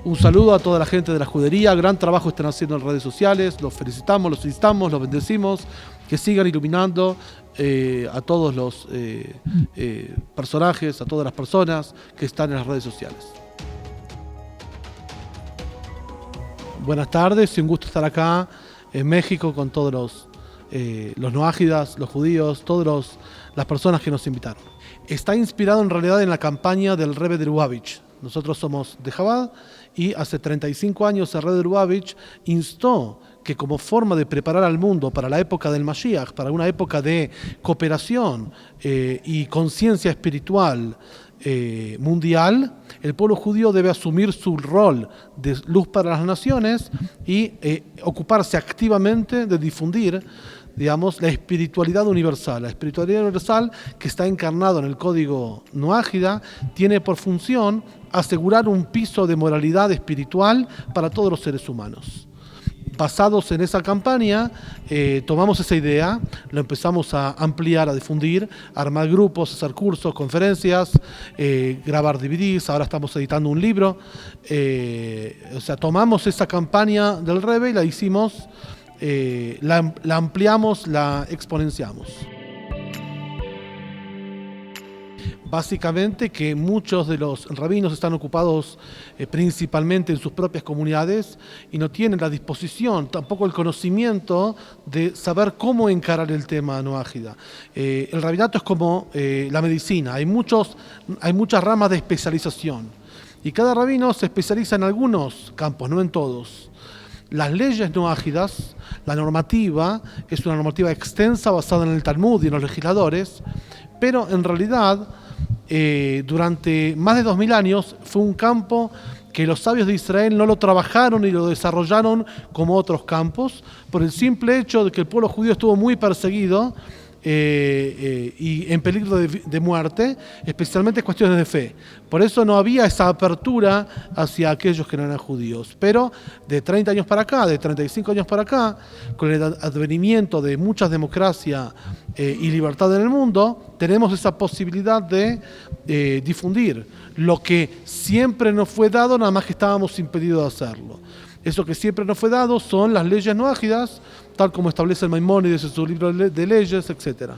Un saludo a toda la gente de la judería, gran trabajo están haciendo en redes sociales, los felicitamos, los instamos, los bendecimos, que sigan iluminando a todos los personajes, a todas las personas que están en las redes sociales. Buenas tardes, un gusto estar acá en México con todos los noágidas, los judíos, todas las personas que nos invitaron. Está inspirado en realidad en la campaña del Rebbe de Lubavitch. Nosotros somos de Chabad y hace 35 años el Rebbe de Lubavitch instó que como forma de preparar al mundo para la época del Mashiach, para una época de cooperación y conciencia espiritual mundial, el pueblo judío debe asumir su rol de luz para las naciones y ocuparse activamente de difundir, digamos, la espiritualidad universal. La espiritualidad universal, que está encarnado en el código noágida, tiene por función asegurar un piso de moralidad espiritual para todos los seres humanos. Basados en esa campaña, tomamos esa idea, lo empezamos a ampliar, a difundir, a armar grupos, hacer cursos, conferencias, grabar DVDs, ahora estamos editando un libro. O sea, tomamos esa campaña del Rebbe y la hicimos, la ampliamos, la exponenciamos. Básicamente que muchos de los rabinos están ocupados principalmente en sus propias comunidades y no tienen la disposición, tampoco el conocimiento de saber cómo encarar el tema noágida. El rabinato es como la medicina, hay muchas ramas de especialización y cada rabino se especializa en algunos campos, no en todos. Las leyes noágidas, la normativa, es una normativa extensa basada en el Talmud y en los legisladores, pero en realidad durante más de 2000 años fue un campo que los sabios de Israel no lo trabajaron y lo desarrollaron como otros campos, por el simple hecho de que el pueblo judío estuvo muy perseguido y en peligro de muerte, especialmente cuestiones de fe. Por eso no había esa apertura hacia aquellos que no eran judíos. Pero de 30 años para acá, de 35 años para acá, con el advenimiento de mucha democracia y libertad en el mundo, tenemos esa posibilidad de difundir lo que siempre nos fue dado, nada más que estábamos impedidos de hacerlo. Eso que siempre nos fue dado son las leyes noágidas, tal como establece el Maimónides en su libro de leyes, etc.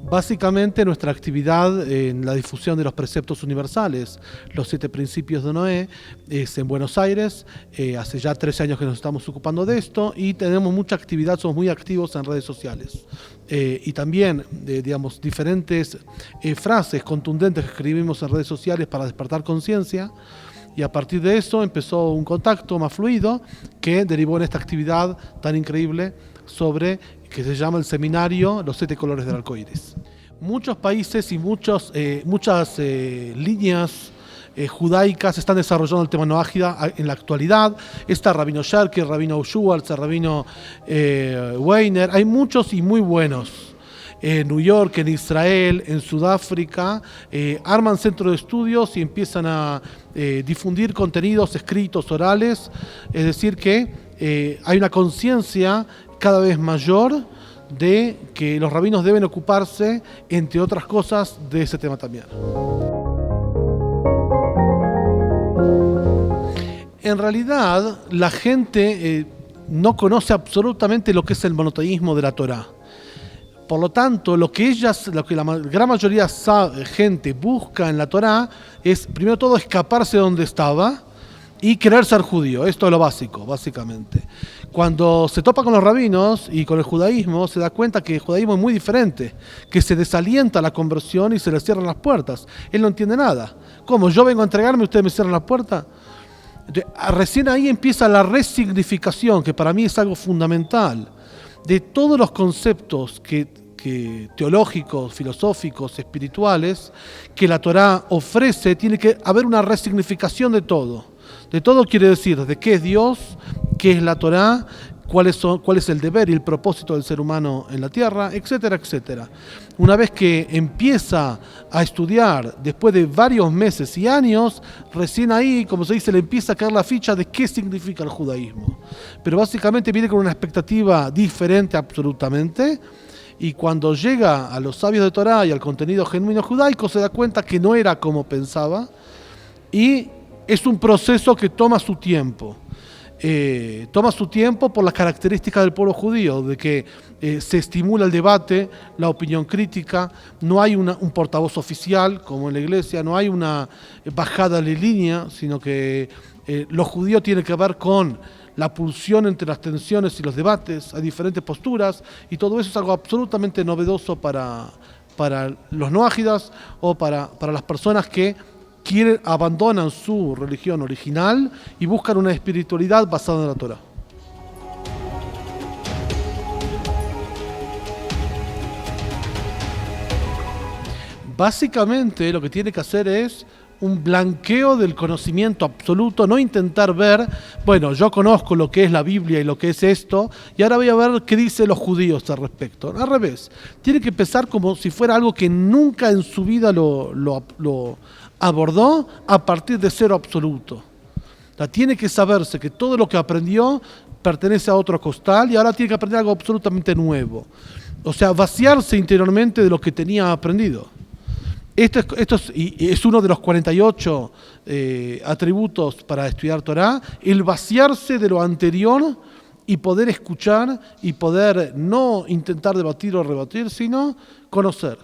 Básicamente nuestra actividad en la difusión de los preceptos universales, los 7 principios de Noé, es en Buenos Aires. Hace ya 13 años que nos estamos ocupando de esto y tenemos mucha actividad, somos muy activos en redes sociales. Y también, digamos, diferentes frases contundentes que escribimos en redes sociales para despertar conciencia. Y a partir de eso empezó un contacto más fluido que derivó en esta actividad tan increíble que se llama el seminario Los 7 colores del arco iris. Muchos países y muchas líneas judaicas están desarrollando el tema noágida en la actualidad. Está Rabino Sherky, Rabino Schwartz, Rabino Weiner. Hay muchos y muy buenos. En New York, en Israel, en Sudáfrica, arman centros de estudios y empiezan a difundir contenidos escritos, orales. Es decir que hay una conciencia cada vez mayor de que los rabinos deben ocuparse, entre otras cosas, de ese tema también. En realidad, la gente no conoce absolutamente lo que es el monoteísmo de la Torá. Por lo tanto, lo que la gran mayoría gente busca en la Torá es, primero todo, escaparse de donde estaba y querer ser judío. Esto es lo básico, básicamente. Cuando se topa con los rabinos y con el judaísmo, se da cuenta que el judaísmo es muy diferente, que se desalienta la conversión y se le cierran las puertas. Él no entiende nada. ¿Cómo? ¿Yo vengo a entregarme y ustedes me cierran la puerta? Recién ahí empieza la resignificación, que para mí es algo fundamental, de todos los conceptos teológicos, filosóficos, espirituales, que la Torá ofrece. Tiene que haber una resignificación de todo. De todo quiere decir de qué es Dios, qué es la Torá, cuál es el deber y el propósito del ser humano en la tierra, etcétera, etcétera. Una vez que empieza a estudiar, después de varios meses y años, recién ahí, como se dice, le empieza a caer la ficha de qué significa el judaísmo. Pero básicamente viene con una expectativa diferente absolutamente, y cuando llega a los sabios de Torá y al contenido genuino judaico, se da cuenta que no era como pensaba, y es un proceso que toma su tiempo. Toma su tiempo por las características del pueblo judío, de que se estimula el debate, la opinión crítica, no hay un portavoz oficial como en la iglesia, no hay una bajada de línea, sino que lo judío tiene que ver con la pulsión entre las tensiones y los debates, hay diferentes posturas, y todo eso es algo absolutamente novedoso para los no ágidas o para las personas que abandonan su religión original y buscan una espiritualidad basada en la Torá. Básicamente lo que tiene que hacer es un blanqueo del conocimiento absoluto, no intentar ver, bueno, yo conozco lo que es la Biblia y lo que es esto, y ahora voy a ver qué dicen los judíos al respecto. Al revés, tiene que empezar como si fuera algo que nunca en su vida lo abordó a partir de cero absoluto. O sea, tiene que saberse que todo lo que aprendió pertenece a otro costal y ahora tiene que aprender algo absolutamente nuevo. O sea, vaciarse interiormente de lo que tenía aprendido. Esto es uno de los 48 atributos para estudiar Torá, el vaciarse de lo anterior y poder escuchar y poder no intentar debatir o rebatir, sino conocer.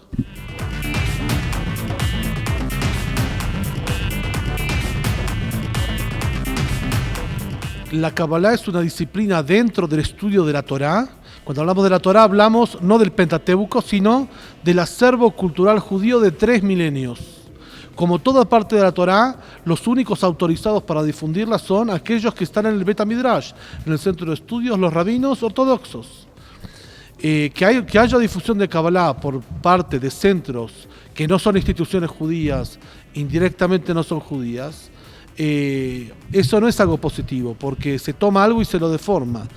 La Kabbalah es una disciplina dentro del estudio de la Torá. Cuando hablamos de la Torá hablamos no del Pentateuco, sino del acervo cultural judío de 3 milenios. Como toda parte de la Torá, los únicos autorizados para difundirla son aquellos que están en el Bet HaMidrash, en el centro de estudios, los rabinos ortodoxos. Que haya difusión de Kabbalah por parte de centros que no son instituciones judías, indirectamente no son judías, eso no es algo positivo, porque se toma algo y se lo deforma.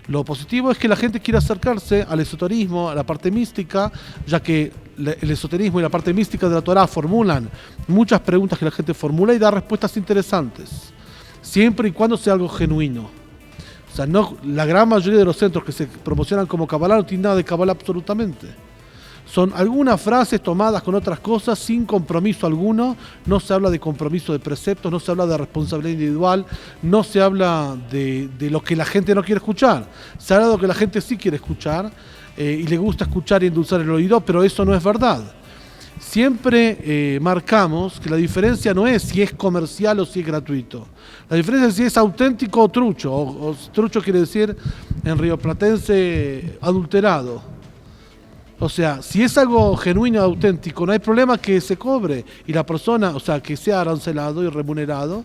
Lo positivo es que la gente quiera acercarse al esoterismo, a la parte mística, ya que el esoterismo y la parte mística de la Torá formulan muchas preguntas que la gente formula y da respuestas interesantes, siempre y cuando sea algo genuino. O sea, no, la gran mayoría de los centros que se promocionan como Kabbalah no tienen nada de Kabbalah absolutamente. Son algunas frases tomadas con otras cosas sin compromiso alguno. No se habla de compromiso de preceptos, no se habla de responsabilidad individual, no se habla de lo que la gente no quiere escuchar. Se habla de lo que la gente sí quiere escuchar y le gusta escuchar y endulzar el oído, pero eso no es verdad. Siempre marcamos que la diferencia no es si es comercial o si es gratuito. La diferencia es si es auténtico o trucho. O trucho quiere decir en rioplatense adulterado. O sea, si es algo genuino, auténtico, no hay problema que se cobre y la persona, o sea, que sea arancelado y remunerado.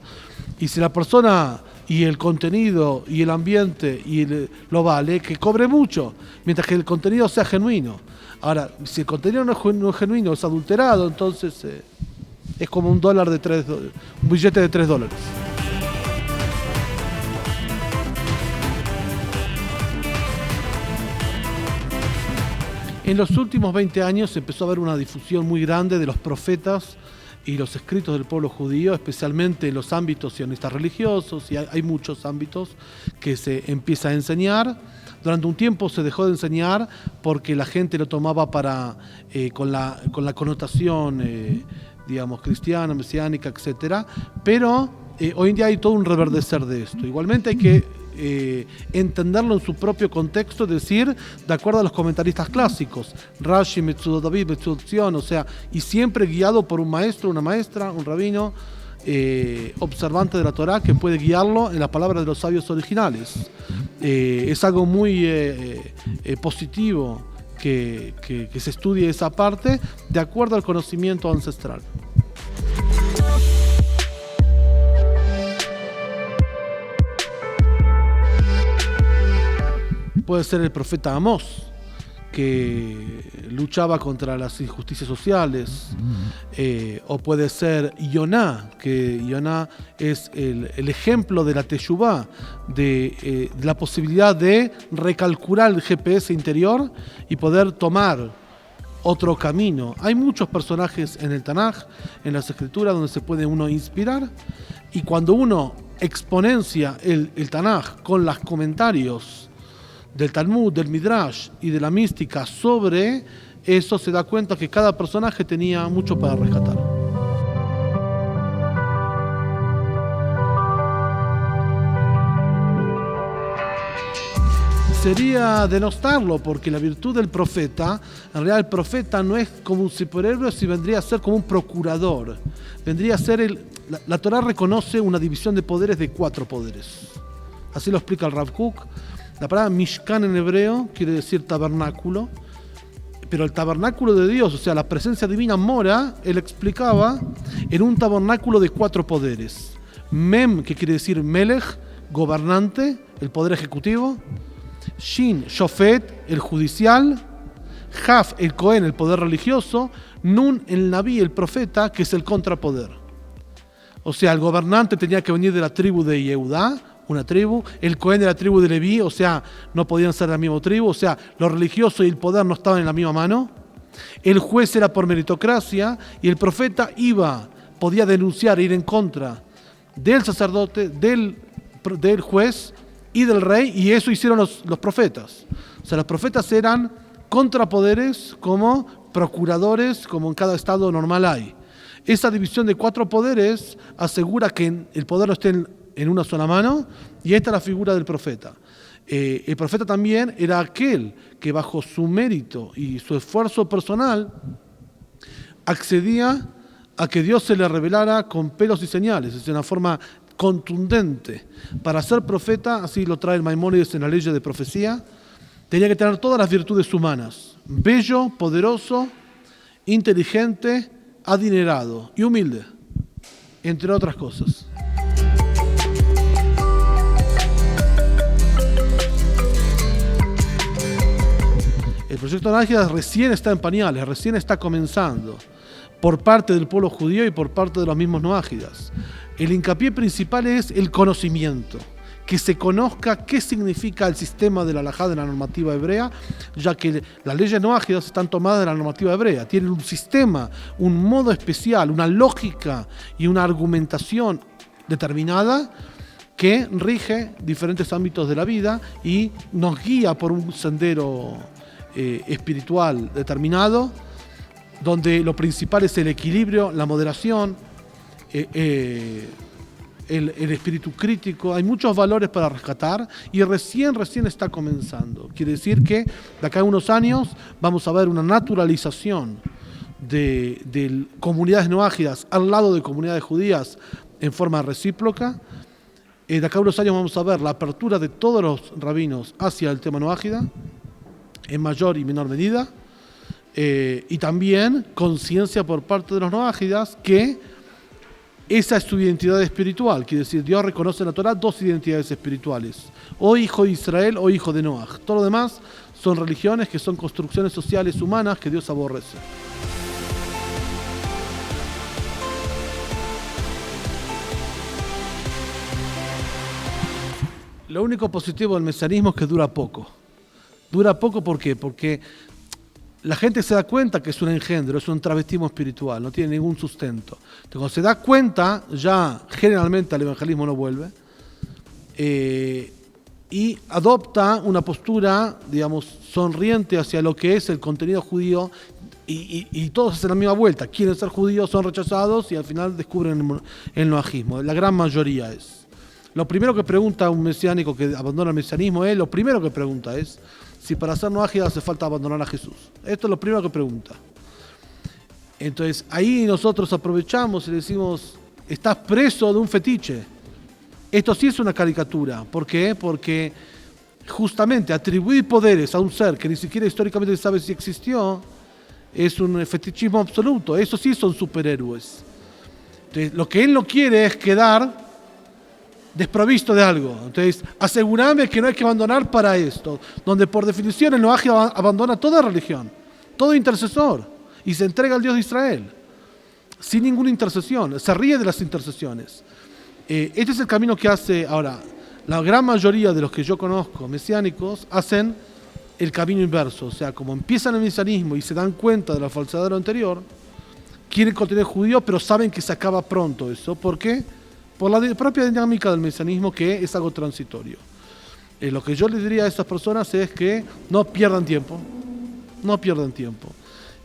Y si la persona y el contenido y el ambiente lo vale, que cobre mucho, mientras que el contenido sea genuino. Ahora, si el contenido no es genuino, es adulterado, entonces es como un billete de $3. En los últimos 20 años empezó a haber una difusión muy grande de los profetas y los escritos del pueblo judío, especialmente en los ámbitos sionistas religiosos, y hay muchos ámbitos que se empieza a enseñar. Durante un tiempo se dejó de enseñar porque la gente lo tomaba con la connotación, digamos, cristiana, mesiánica, etcétera. Pero hoy en día hay todo un reverdecer de esto. Igualmente hay que entenderlo en su propio contexto, es decir, de acuerdo a los comentaristas clásicos, Rashi, Metzudo David, Metzudo Zion, o sea, y siempre guiado por un maestro, una maestra, un rabino observante de la Torá que puede guiarlo en las palabras de los sabios originales. Es algo muy positivo que se estudie esa parte de acuerdo al conocimiento ancestral. Puede ser el profeta Amós, que luchaba contra las injusticias sociales, o puede ser Yoná, que Yoná es el ejemplo de la teshuvá, de la posibilidad de recalcular el GPS interior y poder tomar otro camino. Hay muchos personajes en el Tanaj, en las escrituras, donde se puede uno inspirar, y cuando uno exponencia el Tanaj con los comentarios del Talmud, del Midrash y de la mística sobre eso, se da cuenta que cada personaje tenía mucho para rescatar. Sería denostarlo, porque la virtud del profeta, en realidad el profeta no es como un superhéroe, sino vendría a ser como un procurador. Vendría a ser la Torá reconoce una división de poderes de 4 poderes. Así lo explica el Rav Kook. La palabra Mishkan en hebreo quiere decir tabernáculo, pero el tabernáculo de Dios, o sea, la presencia divina mora, él explicaba, en un tabernáculo de 4 poderes. Mem, que quiere decir Melech, gobernante, el poder ejecutivo. Shin, Shofet, el judicial. Haf, el Cohen, el poder religioso. Nun, el Naví, el profeta, que es el contrapoder. O sea, el gobernante tenía que venir de la tribu de Yehudá, una tribu, el Cohen de la tribu de Leví, o sea, no podían ser de la misma tribu, o sea, lo religioso y el poder no estaban en la misma mano. El juez era por meritocracia y el profeta podía denunciar, ir en contra del sacerdote, del juez y del rey, y eso hicieron los profetas. O sea, los profetas eran contrapoderes como procuradores, como en cada estado normal hay. Esa división de 4 poderes asegura que el poder no esté en una sola mano, y esta es la figura del profeta. El profeta también era aquel que bajo su mérito y su esfuerzo personal accedía a que Dios se le revelara con pelos y señales, es de una forma contundente. Para ser profeta, así lo trae el Maimónides en la ley de profecía, tenía que tener todas las virtudes humanas: bello, poderoso, inteligente, adinerado y humilde, entre otras cosas. El proyecto Nájida recién está en pañales, recién está comenzando, por parte del pueblo judío y por parte de los mismos noágidas. El hincapié principal es el conocimiento, que se conozca qué significa el sistema de la halajá, de la normativa hebrea, ya que las leyes noágidas están tomadas de la normativa hebrea, tienen un sistema, un modo especial, una lógica y una argumentación determinada que rige diferentes ámbitos de la vida y nos guía por un sendero espiritual determinado, donde lo principal es el equilibrio, la moderación, el espíritu crítico. Hay muchos valores para rescatar y recién está comenzando. Quiere decir que de acá a unos años vamos a ver una naturalización de comunidades noágidas al lado de comunidades judías en forma recíproca. De acá a unos años vamos a ver la apertura de todos los rabinos hacia el tema noágida, en mayor y menor medida, y también conciencia por parte de los noágidas que esa es su identidad espiritual. Quiere decir, Dios reconoce en la Torá 2 identidades espirituales: o hijo de Israel o hijo de Noaj. Todo lo demás son religiones que son construcciones sociales humanas que Dios aborrece. Lo único positivo del mesianismo es que dura poco. Dura poco, ¿por qué? Porque la gente se da cuenta que es un engendro, es un travestismo espiritual, no tiene ningún sustento. Entonces, cuando se da cuenta, ya generalmente al evangelismo no vuelve, y adopta una postura, digamos, sonriente hacia lo que es el contenido judío, y todos hacen la misma vuelta. Quieren ser judíos, son rechazados y al final descubren el noajismo. La gran mayoría es. Lo primero que pregunta un mesiánico que abandona el mesianismo lo primero que pregunta es si para ser noágida hace falta abandonar a Jesús. Esto es lo primero que pregunta. Entonces ahí nosotros aprovechamos y le decimos: estás preso de un fetiche. Esto sí es una caricatura. ¿Por qué? Porque justamente atribuir poderes a un ser que ni siquiera históricamente se sabe si existió es un fetichismo absoluto. Eso sí son superhéroes. Entonces, lo que él no quiere es quedar desprovisto de algo. Entonces, asegúrame que no hay que abandonar para esto, donde por definición el Noaji abandona toda religión, todo intercesor, y se entrega al Dios de Israel, sin ninguna intercesión, se ríe de las intercesiones. Este es el camino que hace ahora. La gran mayoría de los que yo conozco, mesiánicos, hacen el camino inverso, o sea, como empiezan el mesianismo y se dan cuenta de la falsedad de lo anterior, quieren continuar judío, pero saben que se acaba pronto eso. ¿Por qué? Por la propia dinámica del mesianismo, que es algo transitorio. Lo que yo les diría a estas personas es que no pierdan tiempo, no pierdan tiempo.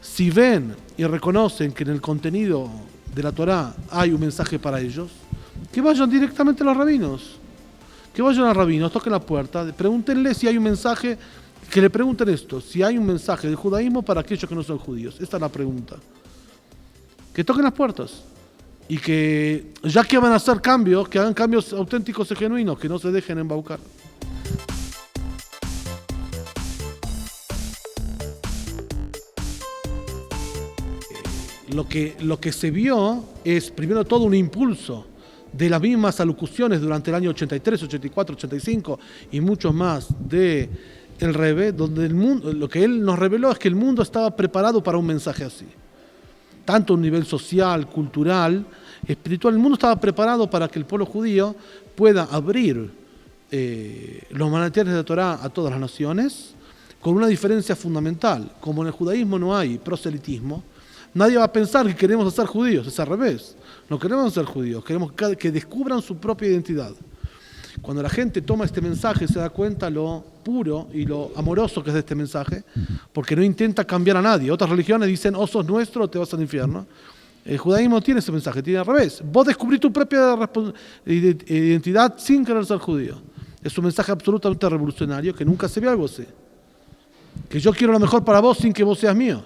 Si ven y reconocen que en el contenido de la Torá hay un mensaje para ellos, que vayan directamente a los rabinos, que vayan a los rabinos, toquen la puerta, pregúntenle si hay un mensaje, que le pregunten esto, si hay un mensaje del judaísmo para aquellos que no son judíos. Esta es la pregunta. Que toquen las puertas. Y que, ya que van a hacer cambios, que hagan cambios auténticos y genuinos, que no se dejen embaucar. Lo que se vio es, primero todo, un impulso de las mismas alocuciones durante el año 83, 84, 85 y muchos más de el Rebbe, donde el mundo, lo que él nos reveló es que el mundo estaba preparado para un mensaje así. Tanto a un nivel social, cultural, espiritual, el mundo estaba preparado para que el pueblo judío pueda abrir los manantiales de la Torá a todas las naciones, con una diferencia fundamental. Como en el judaísmo no hay proselitismo, nadie va a pensar que queremos ser judíos, es al revés. No queremos ser judíos, queremos que descubran su propia identidad. Cuando la gente toma este mensaje se da cuenta lo puro y lo amoroso que es de este mensaje, porque no intenta cambiar a nadie. Otras religiones dicen, o sos nuestro o te vas al infierno. El judaísmo tiene ese mensaje, tiene al revés. Vos descubrís tu propia identidad sin querer ser judío. Es un mensaje absolutamente revolucionario que nunca se ve algo así. Que yo quiero lo mejor para vos sin que vos seas mío.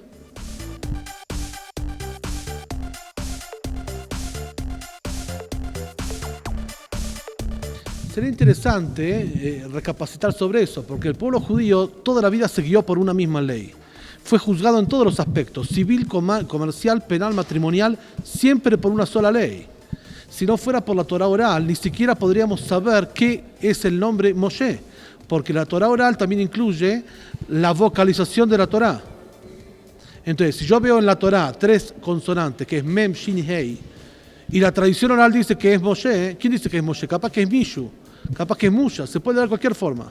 Sería interesante recapacitar sobre eso, porque el pueblo judío toda la vida se guió por una misma ley. Fue juzgado en todos los aspectos, civil, comercial, penal, matrimonial, siempre por una sola ley. Si no fuera por la Torá oral, ni siquiera podríamos saber qué es el nombre Moshe, porque la Torá oral también incluye la vocalización de la Torá. Entonces, si yo veo en la Torá 3 consonantes, que es Mem, Shin, Hei, y la tradición oral dice que es Moshe, ¿quién dice que es Moshe? Capaz que es Mishu, capaz que es Musha, se puede leer de cualquier forma.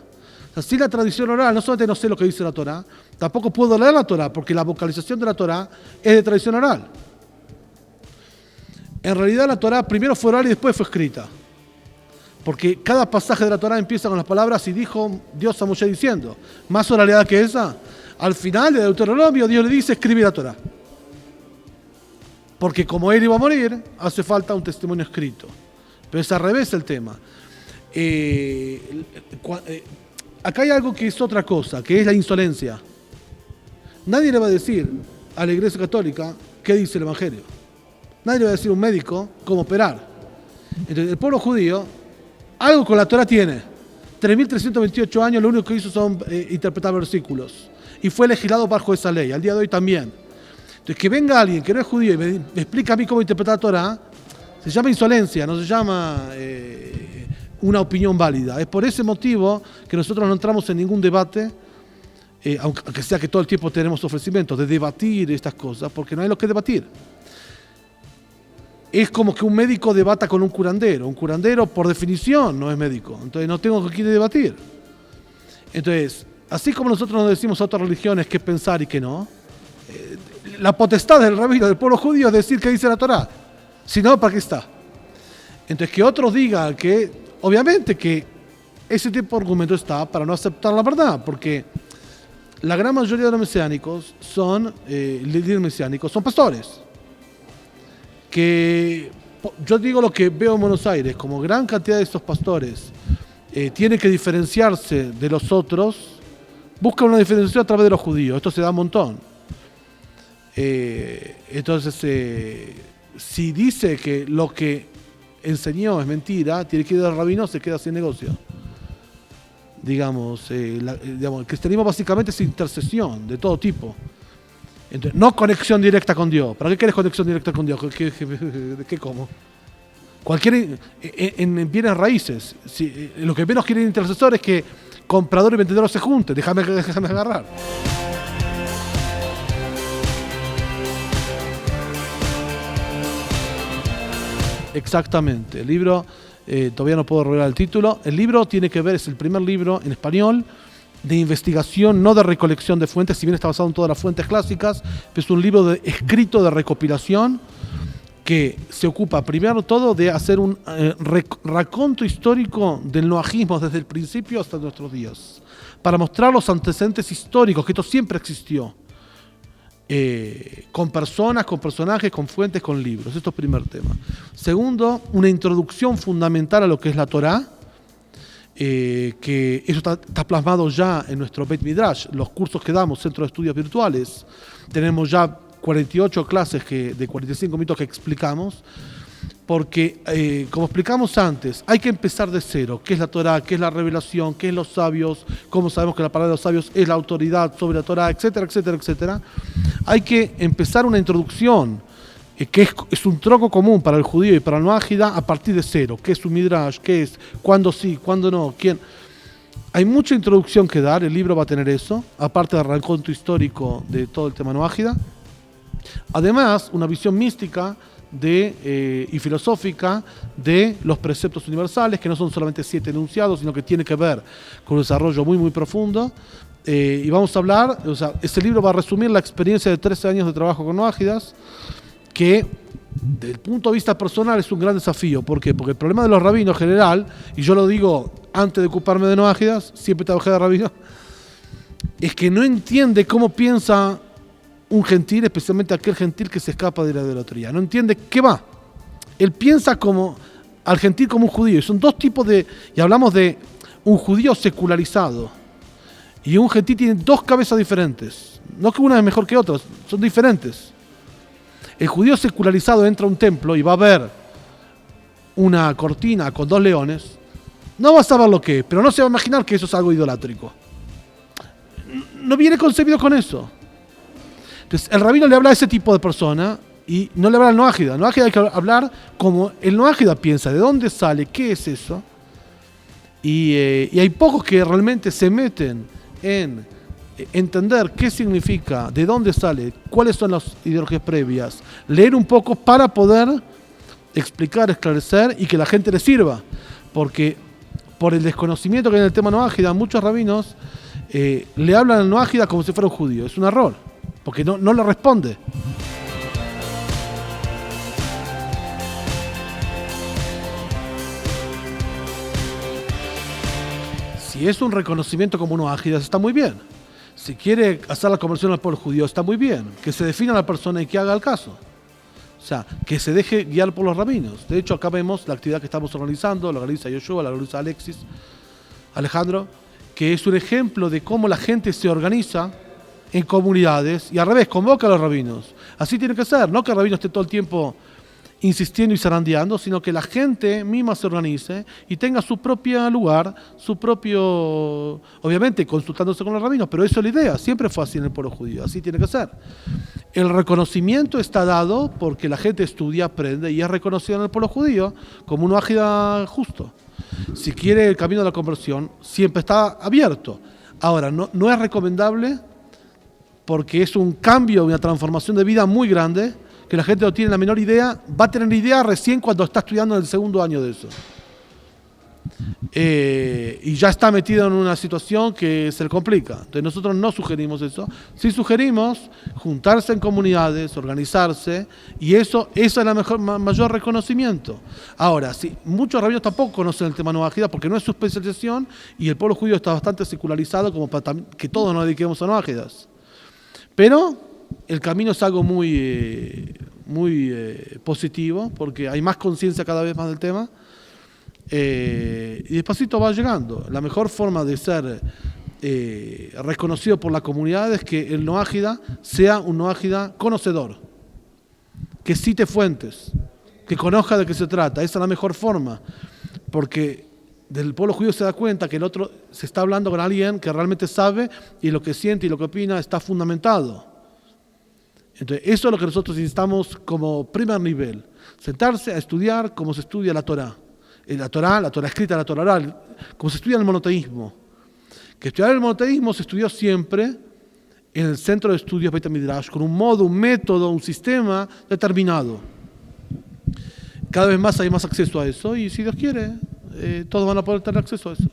Así la tradición oral, no solamente no sé lo que dice la Torá, tampoco puedo leer la Torá, porque la vocalización de la Torá es de tradición oral. En realidad la Torá primero fue oral y después fue escrita. Porque cada pasaje de la Torá empieza con las palabras y dijo Dios a Moshe diciendo. Más oralidad que esa. Al final de Deuteronomio Dios le dice escribe la Torá. Porque como él iba a morir, hace falta un testimonio escrito. Pero es al revés el tema. Acá hay algo que es otra cosa, que es la insolencia. Nadie le va a decir a la Iglesia Católica qué dice el Evangelio. Nadie le va a decir a un médico cómo operar. Entonces, el pueblo judío, algo con la Torá tiene. 3.328 años, lo único que hizo son interpretar versículos. Y fue legislado bajo esa ley, al día de hoy también. Entonces, que venga alguien que no es judío y me explica a mí cómo interpretar la Torá, se llama insolencia, no se llama una opinión válida. Es por ese motivo que nosotros no entramos en ningún debate, aunque sea que todo el tiempo tenemos ofrecimientos de debatir estas cosas, porque no hay lo que debatir. Es como que un médico debata con un curandero. Un curandero, por definición, no es médico. Entonces no tengo con quién debatir. Entonces, así como nosotros nos decimos a otras religiones qué pensar y qué no, la potestad del rabino del pueblo judío es decir qué dice la Torá. Si no, ¿para qué está? Entonces, que otros digan que, obviamente que ese tipo de argumento está para no aceptar la verdad, porque la gran mayoría de los mesiánicos son, líderes mesiánicos, son pastores. Que yo digo lo que veo en Buenos Aires, como gran cantidad de estos pastores tienen que diferenciarse de los otros, buscan una diferenciación a través de los judíos. Esto se da un montón. Entonces, si dice que lo que enseñó es mentira, tiene que ir al rabino, se queda sin negocio. Digamos, el cristianismo básicamente es intercesión de todo tipo. Entonces, no conexión directa con Dios. ¿Para qué querés conexión directa con Dios? ¿Qué cómo? En bienes raíces. Lo que menos quiere el intercesor es que comprador y vendedor se junten. Déjame agarrar. Exactamente. El libro, todavía no puedo revelar el título. El libro tiene que ver, es el primer libro en español de investigación, no de recolección de fuentes, si bien está basado en todas las fuentes clásicas, pero es un libro escrito de recopilación que se ocupa primero todo de hacer un raconto histórico del noajismo desde el principio hasta nuestros días, para mostrar los antecedentes históricos, que esto siempre existió, con personas, con personajes, con fuentes, con libros. Esto es el primer tema. Segundo, una introducción fundamental a lo que es la Torá, que eso está plasmado ya en nuestro Beit Midrash, los cursos que damos, Centro de Estudios Virtuales. Tenemos ya 48 clases de 45 minutos que explicamos, porque, como explicamos antes, hay que empezar de cero. ¿Qué es la Torá? ¿Qué es la revelación? ¿Qué es los sabios? ¿Cómo sabemos que la palabra de los sabios es la autoridad sobre la Torá? Etcétera, etcétera, etcétera. Hay que empezar una introducción que es un tronco común para el judío y para el noájida a partir de cero. ¿Qué es un midrash? ¿Qué es? ¿Cuándo sí? ¿Cuándo no? ¿Quién? Hay mucha introducción que dar, el libro va a tener eso, aparte del raconto histórico de todo el tema noájida. Además, una visión mística y filosófica de los preceptos universales, que no son solamente 7 enunciados, sino que tiene que ver con un desarrollo muy, muy profundo. Y vamos a hablar, este libro va a resumir la experiencia de 13 años de trabajo con noájidas, que desde el punto de vista personal es un gran desafío. ¿Por qué? Porque el problema de los rabinos en general, y yo lo digo antes de ocuparme de noájidas, siempre trabajé de rabino, es que no entiende cómo piensa un gentil, especialmente aquel gentil que se escapa de la idolatría. No entiende qué va. Él piensa al gentil como un judío. Y son dos tipos y hablamos de un judío secularizado y un gentil. Tienen dos cabezas diferentes. No que una es mejor que otra, son diferentes. El judío secularizado entra a un templo y va a ver una cortina con 2 leones. No va a saber lo que es, pero no se va a imaginar que eso es algo idolátrico. No viene concebido con eso. Entonces, el rabino le habla a ese tipo de persona y no le habla al noájida. El noájida hay que hablar como el noájida piensa, de dónde sale, qué es eso. Y hay pocos que realmente se meten en entender qué significa, de dónde sale, cuáles son las ideologías previas, leer un poco para poder explicar, esclarecer y que la gente le sirva. Porque por el desconocimiento que hay en el tema noájida, muchos rabinos le hablan al noájida como si fuera un judío. Es un error, porque no le responde. Si es un reconocimiento como noájida, está muy bien. Si quiere hacer la conversión al pueblo judío, está muy bien. Que se defina la persona y que haga el caso. O sea, que se deje guiar por los rabinos. De hecho, acá vemos la actividad que estamos organizando, la organiza Yoshua, la organiza Alejandro, que es un ejemplo de cómo la gente se organiza en comunidades y al revés, convoca a los rabinos. Así tiene que ser, no que el rabino esté todo el tiempo insistiendo y zarandeando, sino que la gente misma se organice y tenga su propio lugar, su propio, obviamente consultándose con los rabinos, pero eso es la idea, siempre fue así en el pueblo judío, así tiene que ser. El reconocimiento está dado porque la gente estudia, aprende y es reconocida en el pueblo judío como un ágida justo. Si quiere el camino de la conversión, siempre está abierto. Ahora, no es recomendable porque es un cambio, una transformación de vida muy grande, que la gente no tiene la menor idea, va a tener idea recién cuando está estudiando en el segundo año de eso. Y ya está metido en una situación que se le complica. Entonces nosotros no sugerimos eso. Sí sugerimos juntarse en comunidades, organizarse, y eso es el mayor reconocimiento. Ahora, sí, muchos rabinos tampoco conocen el tema noájida porque no es su especialización y el pueblo judío está bastante secularizado como para que todos nos dediquemos a noájidas. Pero el camino es algo muy positivo porque hay más conciencia cada vez más del tema y despacito va llegando. La mejor forma de ser reconocido por la comunidad es que el noájida sea un noájida conocedor, que cite fuentes, que conozca de qué se trata. Esa es la mejor forma, porque del pueblo judío se da cuenta que el otro se está hablando con alguien que realmente sabe y lo que siente y lo que opina está fundamentado. Entonces, eso es lo que nosotros necesitamos como primer nivel. Sentarse a estudiar como se estudia la Torá. La Torá escrita, la Torá oral, como se estudia el monoteísmo. Que estudiar el monoteísmo se estudió siempre en el centro de estudios Beit HaMidrash, con un modo, un método, un sistema determinado. Cada vez más hay más acceso a eso y si Dios quiere, todos van a poder tener acceso a eso.